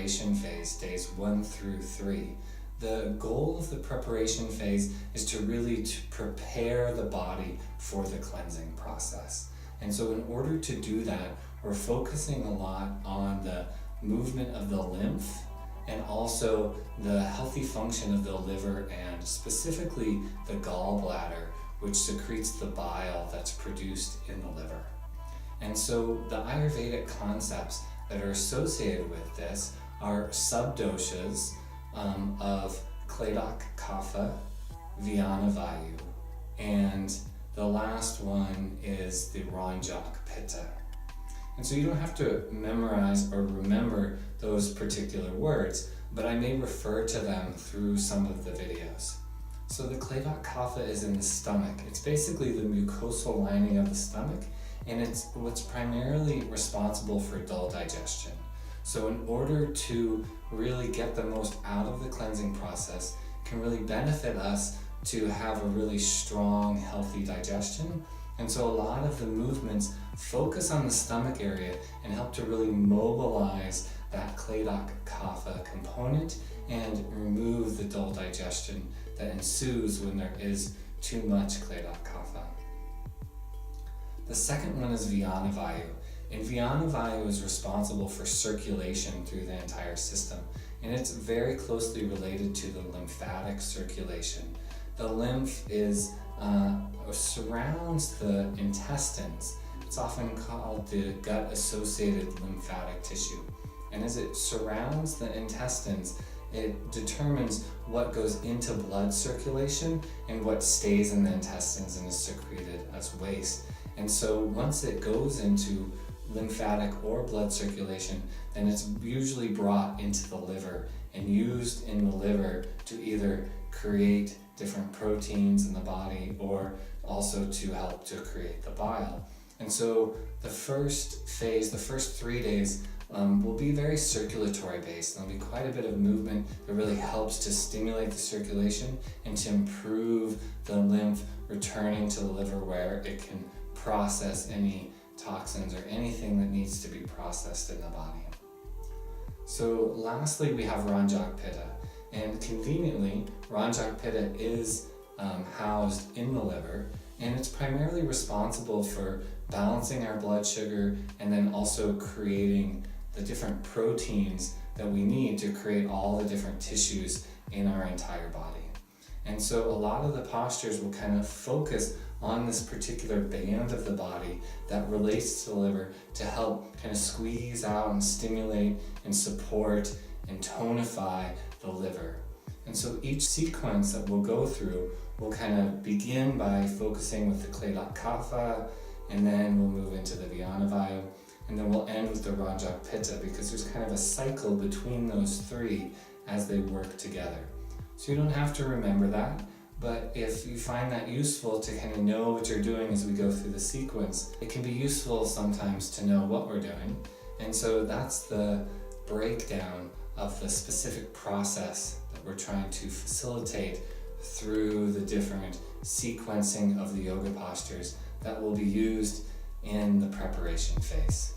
preparation phase, days 1 through 3. The goal of the preparation phase is to really prepare the body for the cleansing process. And so in order to do that, we're focusing a lot on the movement of the lymph and also the healthy function of the liver and specifically the gallbladder, which secretes the bile that's produced in the liver. And so the Ayurvedic concepts that are associated with this are subdoshas of Kledak Kapha, Vyana Vayu, and the last one is the Ranjak Pitta. And so you don't have to memorize or remember those particular words, but I may refer to them through some of the videos. So the Kledak Kapha is in the stomach. It's basically the mucosal lining of the stomach, and it's what's primarily responsible for dull digestion. So in order to really get the most out of the cleansing process, can really benefit us to have a really strong, healthy digestion. And so a lot of the movements focus on the stomach area and help to really mobilize that Kledak Kapha component and remove the dull digestion that ensues when there is too much Kledak Kapha. The second one is Vyana Vayu. And Vyana Vayu is responsible for circulation through the entire system. And it's very closely related to the lymphatic circulation. The lymph surrounds the intestines. It's often called the gut-associated lymphatic tissue. And as it surrounds the intestines, it determines what goes into blood circulation and what stays in the intestines and is secreted as waste. And so once it goes into lymphatic or blood circulation, then it's usually brought into the liver and used in the liver to either create different proteins in the body or also to help to create the bile. And so the first phase, the first 3 days, will be very circulatory based. There'll be quite a bit of movement that really helps to stimulate the circulation and to improve the lymph returning to the liver where it can process any toxins or anything that needs to be processed in the body. So lastly, we have Ranjak Pitta. And conveniently, Ranjak Pitta is housed in the liver, and it's primarily responsible for balancing our blood sugar and then also creating the different proteins that we need to create all the different tissues in our entire body. And so a lot of the postures will kind of focus on this particular band of the body that relates to the liver to help kind of squeeze out and stimulate and support and tonify the liver. And so each sequence that we'll go through will kind of begin by focusing with the Kledak Kapha, and then we'll move into the Vyana Vayu, and then we'll end with the Ranjak Pitta, because there's kind of a cycle between those three as they work together. So you don't have to remember that, but if you find that useful to kind of know what you're doing as we go through the sequence, it can be useful sometimes to know what we're doing. And so that's the breakdown of the specific process that we're trying to facilitate through the different sequencing of the yoga postures that will be used in the preparation phase.